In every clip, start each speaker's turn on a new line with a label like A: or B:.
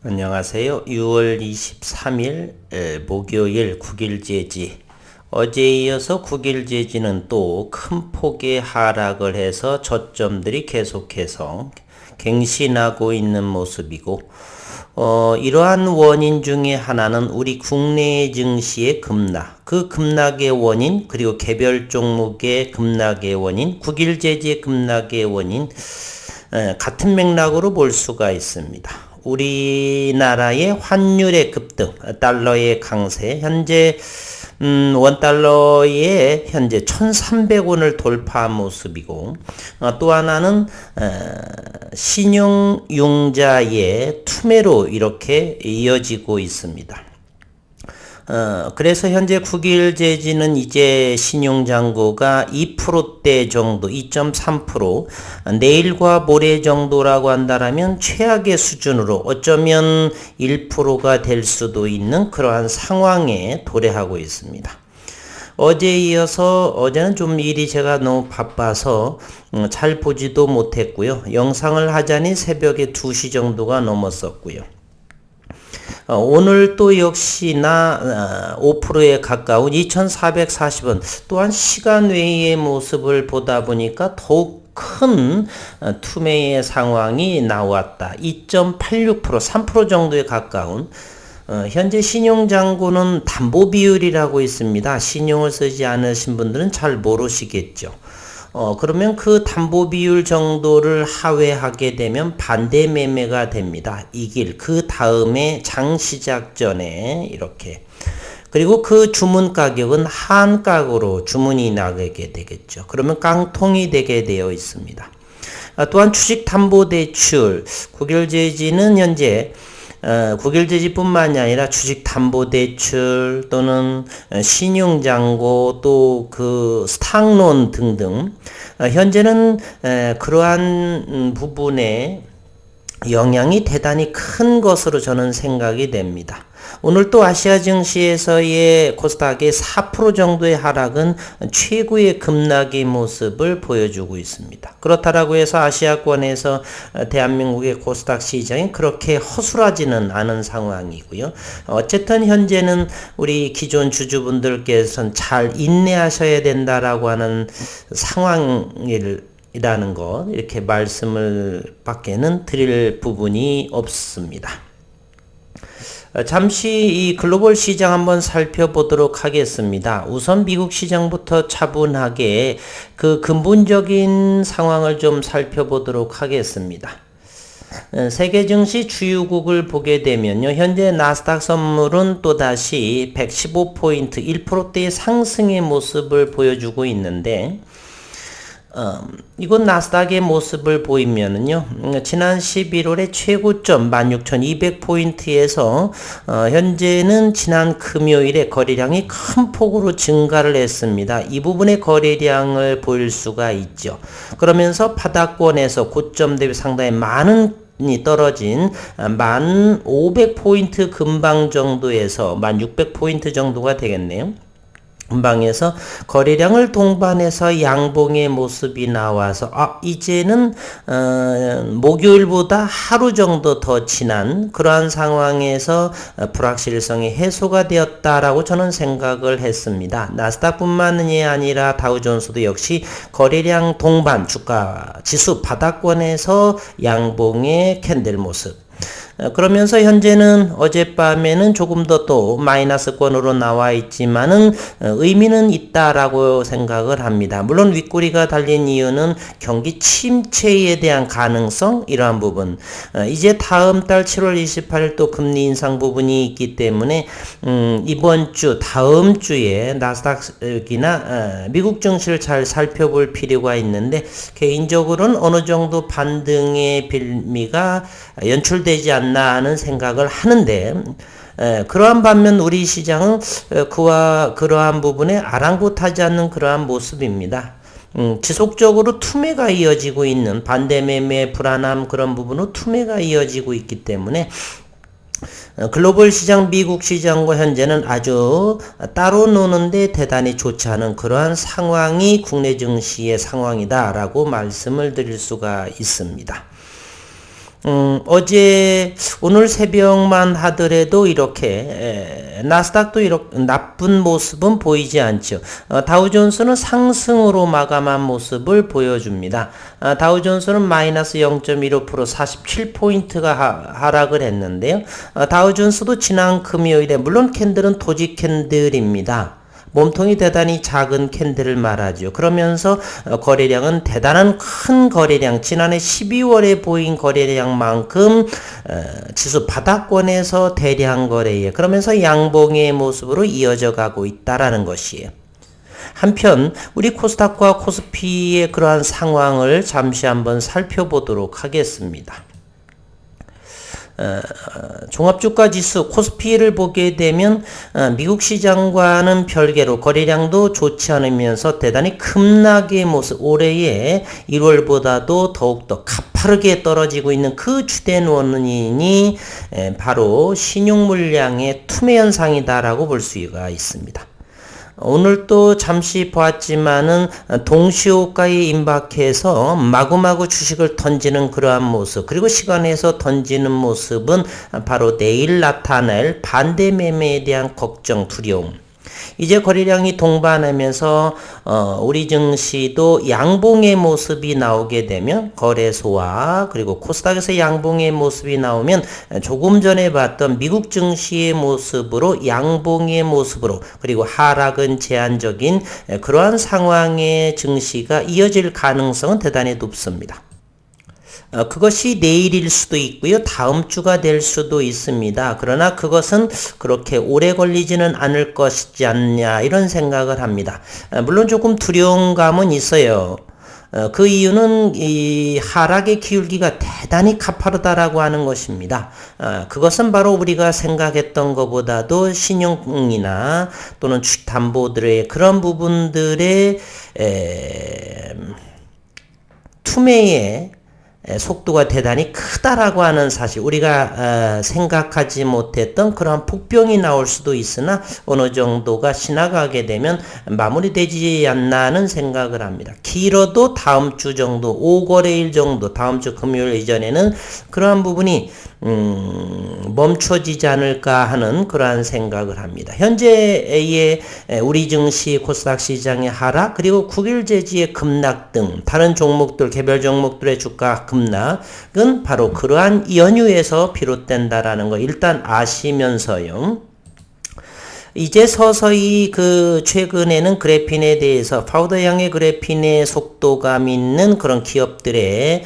A: 안녕하세요. 6월 23일 목요일 9일제지. 어제에 이어서 9일제지는 또 큰 폭의 하락을 해서 저점들이 계속해서 갱신하고 있는 모습이고, 이러한 원인 중에 하나는 우리 국내 증시의 급락, 그 급락의 원인, 그리고 개별 종목의 급락의 원인, 9일제지의 급락의 원인, 같은 맥락으로 볼 수가 있습니다. 우리나라의 환율의 급등, 달러의 강세, 현재 원달러에 현재 1,300원을 돌파한 모습이고, 또 하나는 신용융자의 투매로 이렇게 이어지고 있습니다. 그래서 현재 9일제지는 이제 신용잔고가 2%대 정도, 2.3%, 내일과 모레 정도라고 한다면 최악의 수준으로 어쩌면 1%가 될 수도 있는 그러한 상황에 도래하고 있습니다. 어제에 이어서 어제는 좀 일이 제가 너무 바빠서 잘 보지도 못했고요. 영상을 하자니 새벽에 2시 정도가 넘었었고요. 오늘 또 역시나 5%에 가까운 2440원, 또한 시간 외의 모습을 보다 보니까 더욱 큰 투매의 상황이 나왔다. 2.86%, 3% 정도에 가까운, 현재 신용잔고는 담보 비율이라고 있습니다. 신용을 쓰지 않으신 분들은 잘 모르시겠죠. 그러면 그 담보 비율 정도를 하회하게 되면 반대 매매가 됩니다. 이 길, 그 다음에 장 시작 전에 이렇게. 그리고 그 주문 가격은 한가격으로 주문이 나가게 되겠죠. 그러면 깡통이 되게 되어 있습니다. 또한 주식담보대출, 9일제지는 현재 9일제지뿐만이 아니라 주식담보대출 또는 신용잔고 또 그 스탁론 등등, 현재는 그러한 부분에 영향이 대단히 큰 것으로 저는 생각이 됩니다. 오늘 또 아시아 증시에서의 코스닥의 4% 정도의 하락은 최고의 급락의 모습을 보여주고 있습니다. 그렇다라고 해서 아시아권에서 대한민국의 코스닥 시장이 그렇게 허술하지는 않은 상황이고요. 어쨌든 현재는 우리 기존 주주분들께서는 잘 인내하셔야 된다라고 하는 상황이라는 것, 이렇게 말씀을 밖에는 드릴 부분이 없습니다. 잠시 이 글로벌 시장 한번 살펴보도록 하겠습니다. 우선 미국 시장부터 차분하게 그 근본적인 상황을 좀 살펴보도록 하겠습니다. 세계 증시 주요국을 보게 되면요, 현재 나스닥 선물은 또다시 115포인트, 1%대의 상승의 모습을 보여주고 있는데, 이건 나스닥의 모습을 보이면은요, 지난 11월의 최고점 16,200포인트에서 현재는 지난 금요일에 거래량이 큰 폭으로 증가를 했습니다. 이 부분의 거래량을 보일 수가 있죠. 그러면서 바닥권에서 고점 대비 상당히 많은 떨어진 1,500포인트 근방 정도에서 1,600포인트 정도가 되겠네요. 근방에서 거래량을 동반해서 양봉의 모습이 나와서 이제는 목요일보다 하루 정도 더 지난 그러한 상황에서 불확실성이 해소가 되었다라고 저는 생각을 했습니다. 나스닥뿐만이 아니라 다우존스도 역시 거래량 동반 주가 지수 바닥권에서 양봉의 캔들 모습. 그러면서 현재는 어젯밤에는 조금 더 또 마이너스권으로 나와 있지만은 의미는 있다라고 생각을 합니다. 물론 윗꼬리가 달린 이유는 경기 침체에 대한 가능성, 이러한 부분. 이제 다음 달 7월 28일 또 금리 인상 부분이 있기 때문에 이번 주, 다음 주에 나스닥이나 미국 증시를 잘 살펴볼 필요가 있는데, 개인적으로는 어느 정도 반등의 빌미가 연출되지 않나 하는 생각을 하는데, 그러한 반면 우리 시장은 그러한 부분에 아랑곳하지 않는 그러한 모습입니다. 지속적으로 투매가 이어지고 있는, 반대매매 불안함, 그런 부분으로 투매가 이어지고 있기 때문에 글로벌 시장, 미국 시장과 현재는 아주 따로 노는데 대단히 좋지 않은 그러한 상황이 국내 증시의 상황이다라고 말씀을 드릴 수가 있습니다. 오늘 새벽만 하더라도 이렇게, 나스닥도 이렇게 나쁜 모습은 보이지 않죠. 다우존스는 상승으로 마감한 모습을 보여줍니다. 다우존스는 마이너스 0.15% 47포인트가 하락을 했는데요. 다우존스도 지난 금요일에, 물론 캔들은 도지 캔들입니다. 몸통이 대단히 작은 캔들을 말하죠. 그러면서 거래량은 대단한 큰 거래량, 지난해 12월에 보인 거래량만큼 지수 바닥권에서 대량 거래에, 그러면서 양봉의 모습으로 이어져 가고 있다라는 것이에요. 한편 우리 코스닥과 코스피의 그러한 상황을 잠시 한번 살펴보도록 하겠습니다. 종합주가 지수 코스피를 보게 되면 미국 시장과는 별개로 거래량도 좋지 않으면서 대단히 급락의 모습, 올해의 1월보다도 더욱더 가파르게 떨어지고 있는 그 주된 원인이 바로 신용 물량의 투매 현상이다라고 볼 수가 있습니다. 오늘 또 잠시 보았지만은 동시호가에 임박해서 마구마구 주식을 던지는 그러한 모습, 그리고 시간에서 던지는 모습은 바로 내일 나타날 반대 매매에 대한 걱정, 두려움. 이제 거래량이 동반하면서 우리 증시도 양봉의 모습이 나오게 되면, 거래소와 그리고 코스닥에서 양봉의 모습이 나오면 조금 전에 봤던 미국 증시의 모습으로, 양봉의 모습으로, 그리고 하락은 제한적인 그러한 상황의 증시가 이어질 가능성은 대단히 높습니다. 그것이 내일일 수도 있고요. 다음 주가 될 수도 있습니다. 그러나 그것은 그렇게 오래 걸리지는 않을 것이지 않냐, 이런 생각을 합니다. 물론 조금 두려운 감은 있어요. 그 이유는 이 하락의 기울기가 대단히 가파르다라고 하는 것입니다. 그것은 바로 우리가 생각했던 것보다도 신용이나 또는 주담보들의 그런 부분들의 투매의 속도가 대단히 크다라고 하는 사실, 우리가 생각하지 못했던 그런 폭병이 나올 수도 있으나 어느 정도가 지나가게 되면 마무리되지 않나 하는 생각을 합니다. 길어도 다음 주 정도, 5거래일 정도, 다음 주 금요일 이전에는 그러한 부분이 멈춰지지 않을까 하는 그러한 생각을 합니다. 현재의 우리 증시, 코스닥 시장의 하락, 그리고 국일제지의 급락 등 다른 종목들, 개별 종목들의 주가 급락은 바로 그러한 연유에서 비롯된다라는 거 일단 아시면서요. 이제 서서히 최근에는 그래핀에 대해서 파우더형의 그래핀의 속도감 있는 그런 기업들의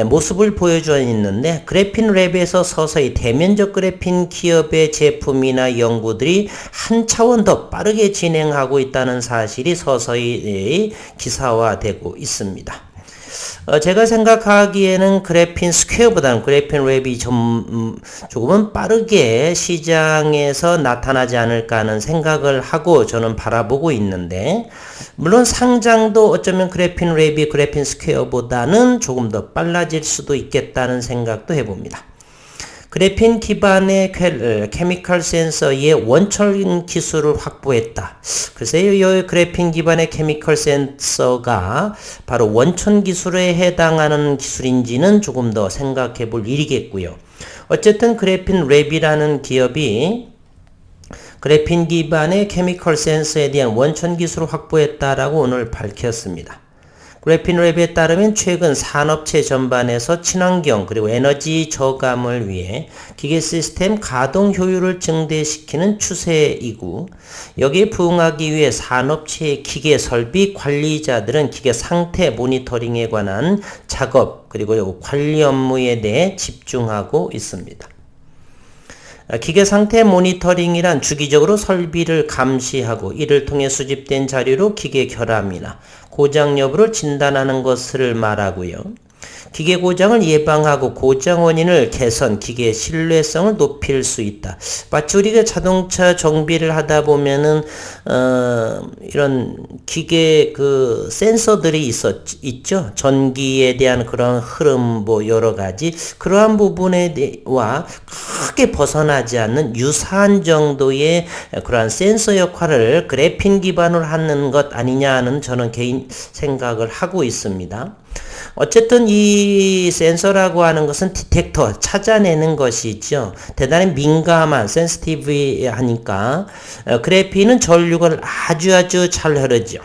A: 모습을 보여주어 있는데, 그래핀 랩에서 서서히 대면적 그래핀 기업의 제품이나 연구들이 한 차원 더 빠르게 진행하고 있다는 사실이 서서히 기사화되고 있습니다. 제가 생각하기에는 그래핀 스퀘어보다는 그래핀 랩이 조금은 빠르게 시장에서 나타나지 않을까 하는 생각을 하고 저는 바라보고 있는데, 물론 상장도 어쩌면 그래핀 랩이 그래핀 스퀘어보다는 조금 더 빨라질 수도 있겠다는 생각도 해봅니다. 그래핀 기반의 케미컬 센서의 원천 기술을 확보했다. 글쎄요, 이 그래핀 기반의 케미컬 센서가 바로 원천 기술에 해당하는 기술인지는 조금 더 생각해 볼 일이겠고요. 어쨌든 그래핀 랩이라는 기업이 그래핀 기반의 케미컬 센서에 대한 원천 기술을 확보했다라고 오늘 밝혔습니다. 그래핀 랩에 따르면 최근 산업체 전반에서 친환경 그리고 에너지 저감을 위해 기계 시스템 가동 효율을 증대시키는 추세이고, 여기에 부응하기 위해 산업체의 기계 설비 관리자들은 기계 상태 모니터링에 관한 작업 그리고 관리 업무에 대해 집중하고 있습니다. 기계 상태 모니터링이란 주기적으로 설비를 감시하고 이를 통해 수집된 자료로 기계 결함이나 고장 여부를 진단하는 것을 말하고요. 기계 고장을 예방하고 고장 원인을 개선, 기계의 신뢰성을 높일 수 있다. 마치 우리가 자동차 정비를 하다 보면은 이런 기계 센서들이 있죠. 전기에 대한 그런 흐름 여러 가지 그러한 부분에와 크게 벗어나지 않는 유사한 정도의 그러한 센서 역할을 그래핀 기반으로 하는 것 아니냐 하는 저는 개인 생각을 하고 있습니다. 어쨌든 이 이 센서라고 하는 것은 디텍터, 찾아내는 것이죠. 대단히 민감한, 센시티브하니까 그래핀은 전류가 아주 잘 흐르죠.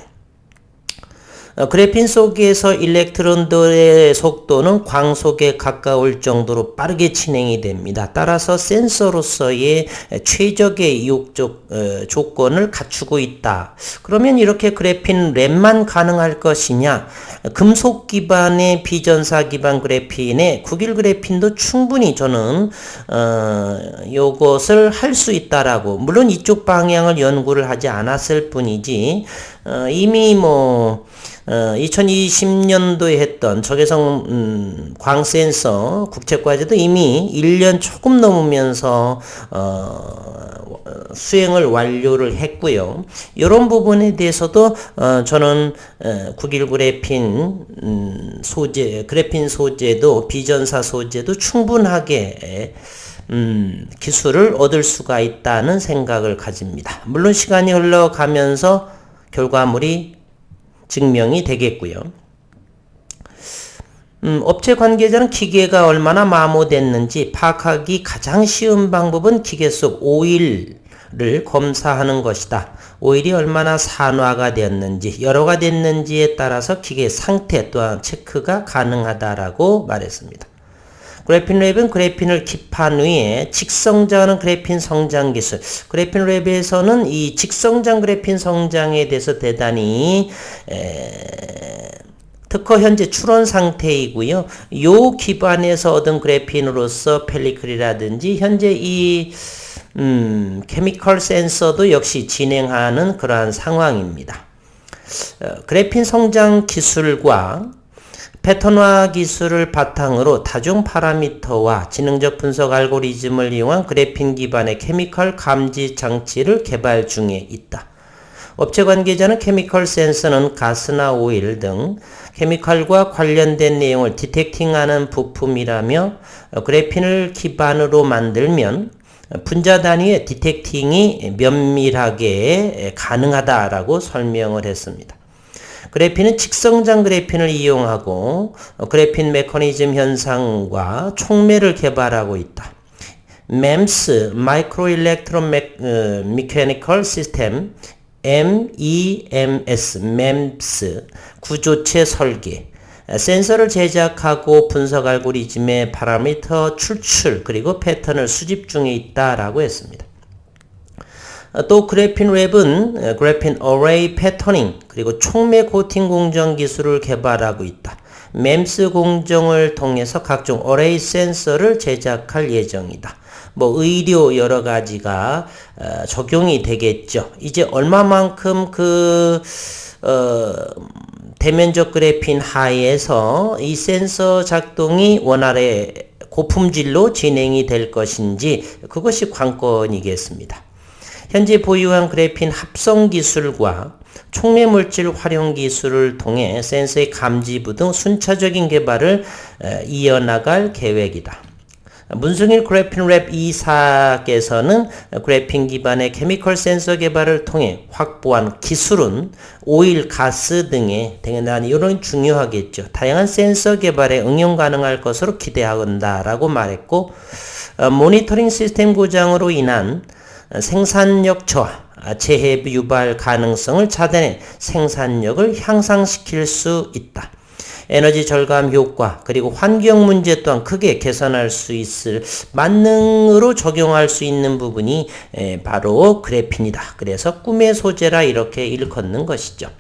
A: 그래핀 속에서 일렉트론들의 속도는 광속에 가까울 정도로 빠르게 진행이 됩니다. 따라서 센서로서의 최적의 이용 조건을 갖추고 있다. 그러면 이렇게 그래핀 랩만 가능할 것이냐? 금속 기반의 비전사 기반 그래핀에 국일 그래핀도 충분히 저는 요것을 할 수 있다라고, 물론 이쪽 방향을 연구를 하지 않았을 뿐이지 이미 2020년도에 했던 적외선 광센서 국책과제도 이미 1년 조금 넘으면서 수행을 완료를 했고요. 이런 부분에 대해서도 저는 국일 그래핀 소재, 그래핀 소재도 비전사 소재도 충분하게 기술을 얻을 수가 있다는 생각을 가집니다. 물론 시간이 흘러가면서 결과물이 증명이 되겠고요. 업체 관계자는 기계가 얼마나 마모됐는지 파악하기 가장 쉬운 방법은 기계 속 오일을 검사하는 것이다. 오일이 얼마나 산화가 되었는지, 열화가 됐는지에 따라서 기계 상태 또한 체크가 가능하다라고 말했습니다. 그래핀 랩은 그래핀을 기판 위에 직성장하는 그래핀 성장 기술. 그래핀 랩에서는 이 직성장 그래핀 성장에 대해서 대단히 특허 현재 출원 상태이고요. 요 기반에서 얻은 그래핀으로서 펠리클이라든지 현재 이 케미컬 센서도 역시 진행하는 그러한 상황입니다. 그래핀 성장 기술과 패턴화 기술을 바탕으로 다중 파라미터와 지능적 분석 알고리즘을 이용한 그래핀 기반의 케미컬 감지 장치를 개발 중에 있다. 업체 관계자는 케미컬 센서는 가스나 오일 등 케미컬과 관련된 내용을 디텍팅하는 부품이라며 그래핀을 기반으로 만들면 분자 단위의 디텍팅이 면밀하게 가능하다라고 설명을 했습니다. 그래핀은 직성장 그래핀을 이용하고 그래핀 메커니즘 현상과 촉매를 개발하고 있다. MEMS, Micro Electron Mechanical System, MEMS, 구조체 설계, 센서를 제작하고 분석 알고리즘의 파라미터 추출 그리고 패턴을 수집 중에 있다라고 했습니다. 또 그래핀 랩은 그래핀 어레이 패터닝 그리고 촉매 코팅 공정 기술을 개발하고 있다. MEMS 공정을 통해서 각종 어레이 센서를 제작할 예정이다. 의료 여러 가지가 적용이 되겠죠. 이제 얼마만큼 대면적 그래핀 하에서 이 센서 작동이 원활히 고품질로 진행이 될 것인지 그것이 관건이겠습니다. 현재 보유한 그래핀 합성 기술과 촉매 물질 활용 기술을 통해 센서의 감지부 등 순차적인 개발을 이어나갈 계획이다. 문승일 그래핀 랩 이사께서는 그래핀 기반의 케미컬 센서 개발을 통해 확보한 기술은 오일, 가스 등의 대단히 이런 중요하겠죠. 다양한 센서 개발에 응용 가능할 것으로 기대한다라고 말했고, 모니터링 시스템 고장으로 인한 생산력 저하, 재해 유발 가능성을 차단해 생산력을 향상시킬 수 있다. 에너지 절감 효과 그리고 환경 문제 또한 크게 개선할 수 있을 만능으로 적용할 수 있는 부분이 바로 그래핀이다. 그래서 꿈의 소재라 이렇게 일컫는 것이죠.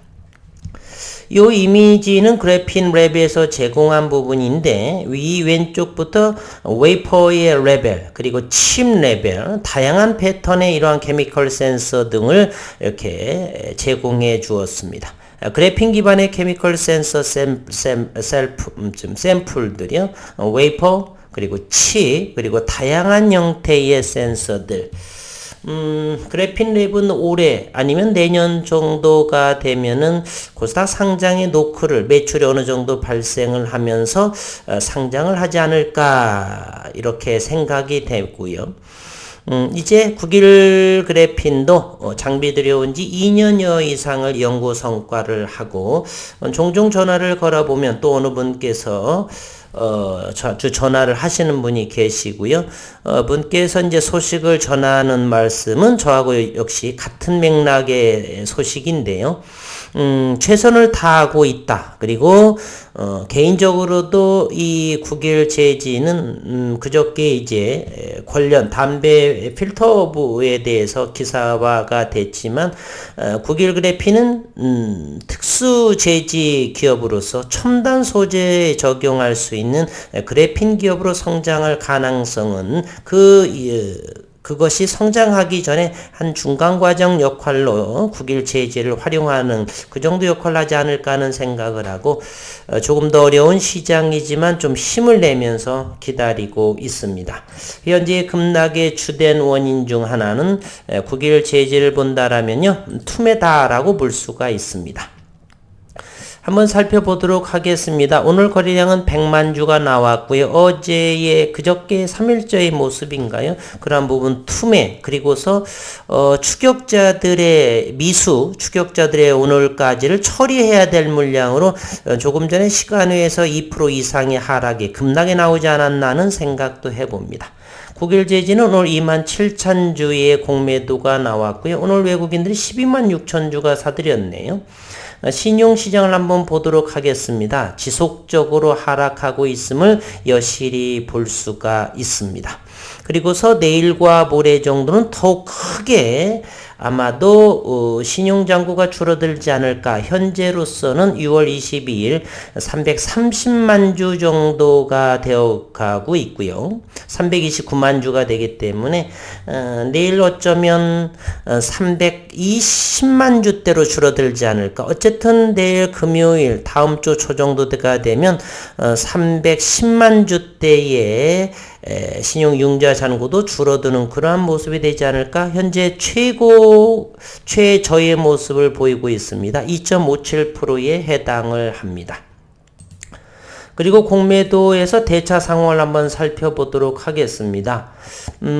A: 이 이미지는 그래핀 랩에서 제공한 부분인데 위 왼쪽부터 웨이퍼의 레벨 그리고 칩 레벨 다양한 패턴의 이러한 케미컬 센서 등을 이렇게 제공해 주었습니다. 그래핀 기반의 케미컬 센서 샘플들이요. 웨이퍼 그리고 칩 그리고 다양한 형태의 센서들 그래핀 랩은 올해 아니면 내년 정도가 되면은 코스닥 상장의 노크를 매출이 어느 정도 발생을 하면서 상장을 하지 않을까 이렇게 생각이 되고요. 이제 국일 그래핀도 장비 들여온 지 2년여 이상을 연구 성과를 하고 종종 전화를 걸어보면 또 어느 분께서 전화를 하시는 분이 계시고요. 분께서 이제 소식을 전하는 말씀은 저하고 역시 같은 맥락의 소식인데요. 최선을 다하고 있다. 그리고 개인적으로도 이 국일 제지는 그저께 이제 관련 담배 필터부에 대해서 기사화가 됐지만 국일 그래핀은 특수 제지 기업으로서 첨단 소재에 적용할 수 있는 그래핀 기업으로 성장할 가능성은 그것이 성장하기 전에 한 중간 과정 역할로 국일 제재를 활용하는 그 정도 역할을 하지 않을까 하는 생각을 하고 조금 더 어려운 시장이지만 좀 힘을 내면서 기다리고 있습니다. 현재 급락의 주된 원인 중 하나는 국일 제재를 본다라면요, 투매다라고 볼 수가 있습니다. 한번 살펴보도록 하겠습니다. 오늘 거래량은 100만 주가 나왔고요. 그저께 3일째의 모습인가요? 그런 부분 투매, 그리고서 추격자들의 오늘까지를 처리해야 될 물량으로 조금 전에 시간외에서 2% 이상의 하락이 급락에 나오지 않았나 하는 생각도 해봅니다. 국일 제지는 오늘 27,000주의 공매도가 나왔고요. 오늘 외국인들이 126,000주가 사들였네요. 신용시장을 한번 보도록 하겠습니다. 지속적으로 하락하고 있음을 여실히 볼 수가 있습니다. 그리고서 내일과 모레 정도는 더욱 크게 아마도 신용잔고가 줄어들지 않을까. 현재로서는 6월 22일 330만 주 정도가 되어가고 있고요. 329만 주가 되기 때문에 내일 어쩌면 320만 주대로 줄어들지 않을까. 어쨌든 내일 금요일 다음 주 초 정도가 되면 310만 주대의 신용융자 잔고도 줄어드는 그러한 모습이 되지 않을까. 현재 최저의 모습을 보이고 있습니다. 2.57%에 해당을 합니다. 그리고 공매도에서 대차 상황을 한번 살펴보도록 하겠습니다.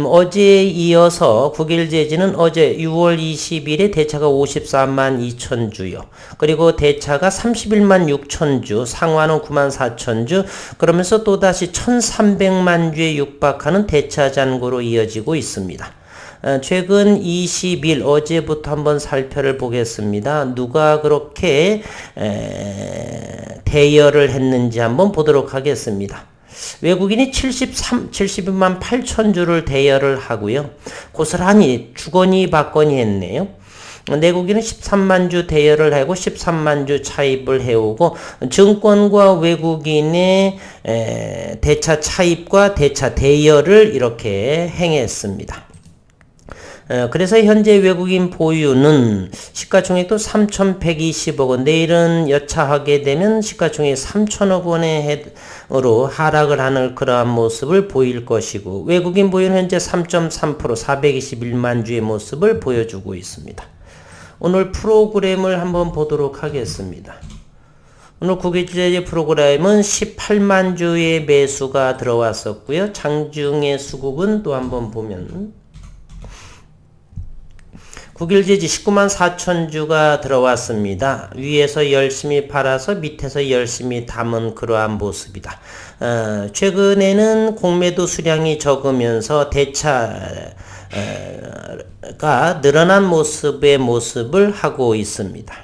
A: 어제에 이어서 국일 제지는 어제 6월 20일에 대차가 54만 2천 주요. 그리고 대차가 31만 6천 주, 상환은 9만 4천 주, 그러면서 또다시 1,300만 주에 육박하는 대차 잔고로 이어지고 있습니다. 최근 20일 어제부터 한번 살펴를 보겠습니다. 누가 그렇게 대여를 했는지 한번 보도록 하겠습니다. 외국인이 72만 8천 주를 대여를 하고요. 고스란히 주거니 받거니 했네요. 내국인은 13만 주 대여를 하고 13만 주 차입을 해오고 증권과 외국인의 대차 차입과 대차 대여를 이렇게 행했습니다. 그래서 현재 외국인 보유는 시가총액도 3,120억 원, 내일은 여차하게 되면 시가총액 3,000억 원으로 하락을 하는 그러한 모습을 보일 것이고, 외국인 보유는 현재 3.3% 421만 주의 모습을 보여주고 있습니다. 오늘 프로그램을 한번 보도록 하겠습니다. 오늘 국외주제 프로그램은 18만 주의 매수가 들어왔었고요. 장중의 수급은 또 한번 보면 국일 제지 19만 4천 주가 들어왔습니다. 위에서 열심히 팔아서 밑에서 열심히 담은 그러한 모습이다. 최근에는 공매도 수량이 적으면서 대차가 늘어난 모습을 하고 있습니다.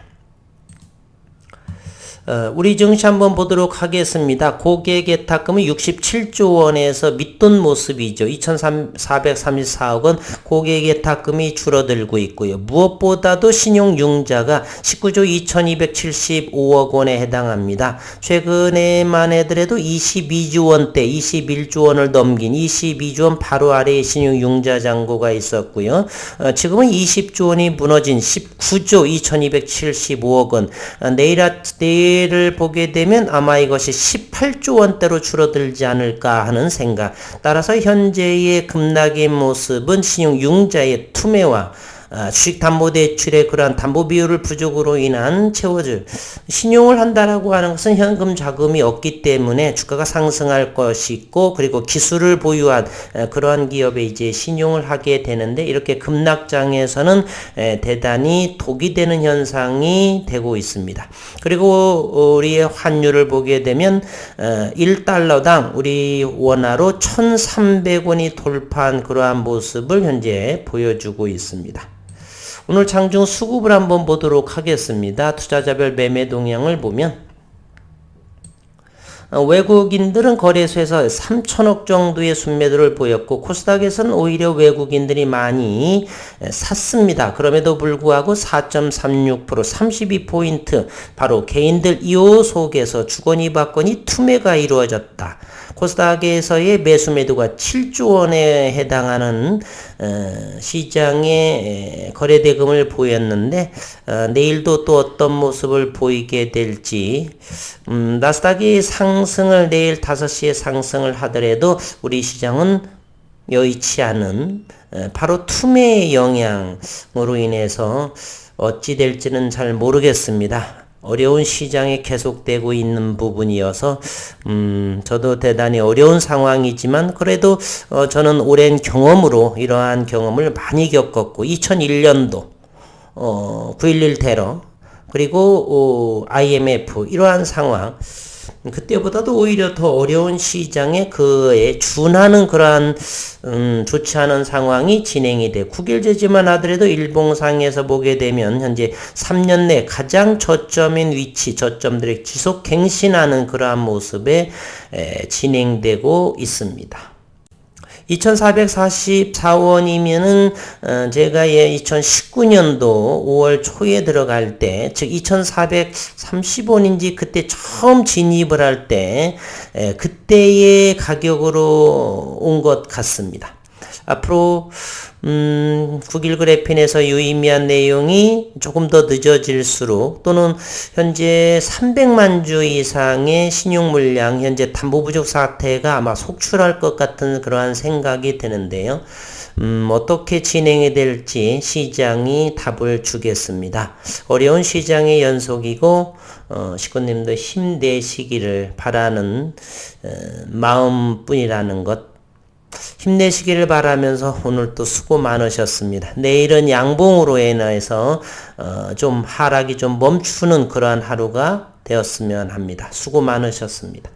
A: 우리 증시 한번 보도록 하겠습니다. 고객예탁금은 67조 원에서 밑돈 모습이죠. 2,434억 원 고객예탁금이 줄어들고 있고요. 무엇보다도 신용융자가 19조 2,275억 원에 해당합니다. 최근에만 해더라도 22조 원대, 21조 원을 넘긴 22조 원 바로 아래에 신용융자 잔고가 있었고요. 지금은 20조 원이 무너진 19조 2,275억 원. 내일을 보게 되면 아마 이것이 18조 원대로 줄어들지 않을까 하는 생각. 따라서 현재의 급락의 모습은 신용융자의 투매와 주식담보대출의 그러한 담보 비율을 부족으로 인한 채워줄 신용을 한다라고 하는 것은 현금 자금이 없기 때문에 주가가 상승할 것이 있고 그리고 기술을 보유한 그러한 기업에 이제 신용을 하게 되는데 이렇게 급락장에서는 대단히 독이 되는 현상이 되고 있습니다. 그리고 우리의 환율을 보게 되면 1달러당 우리 원화로 1,300원이 돌파한 그러한 모습을 현재 보여주고 있습니다. 오늘 장중 수급을 한번 보도록 하겠습니다. 투자자별 매매 동향을 보면 외국인들은 거래소에서 3천억 정도의 순매도를 보였고 코스닥에서는 오히려 외국인들이 많이 샀습니다. 그럼에도 불구하고 4.36% 32포인트 바로 개인들 이호 속에서 주거니 받거니 투매가 이루어졌다. 코스닥에서의 매수 매도가 7조 원에 해당하는 시장의 거래대금을 보였는데 내일도 또 어떤 모습을 보이게 될지 나스닥이 상승을 내일 5시에 상승을 하더라도 우리 시장은 여의치 않은 바로 투매의 영향으로 인해서 어찌 될지는 잘 모르겠습니다. 어려운 시장에 계속되고 있는 부분이어서 저도 대단히 어려운 상황이지만 그래도 저는 오랜 경험으로 이러한 경험을 많이 겪었고 2001년도 9.11 테러 그리고 IMF 이러한 상황 그때보다도 오히려 더 어려운 시장에 그에 준하는 그러한 좋지 않은 상황이 진행이 돼 9개월 제지만 하더라도 일봉상에서 보게 되면 현재 3년 내 가장 저점인 위치 저점들이 지속 갱신하는 그러한 모습에 진행되고 있습니다. 2444원이면은 제가 2019년도 5월 초에 들어갈 때, 즉 2430원인지 그때 처음 진입을 할 때 그때의 가격으로 온 것 같습니다. 앞으로 9일 그래핀에서 유의미한 내용이 조금 더 늦어질수록 또는 현재 300만 주 이상의 신용 물량 현재 담보 부족 사태가 아마 속출할 것 같은 그러한 생각이 드는데요. 어떻게 진행이 될지 시장이 답을 주겠습니다. 어려운 시장의 연속이고 식구님도 힘내시기를 바라는 마음뿐이라는 것 힘내시기를 바라면서 오늘 또 수고 많으셨습니다. 내일은 양봉으로 인해서 좀 하락이 좀 멈추는 그러한 하루가 되었으면 합니다. 수고 많으셨습니다.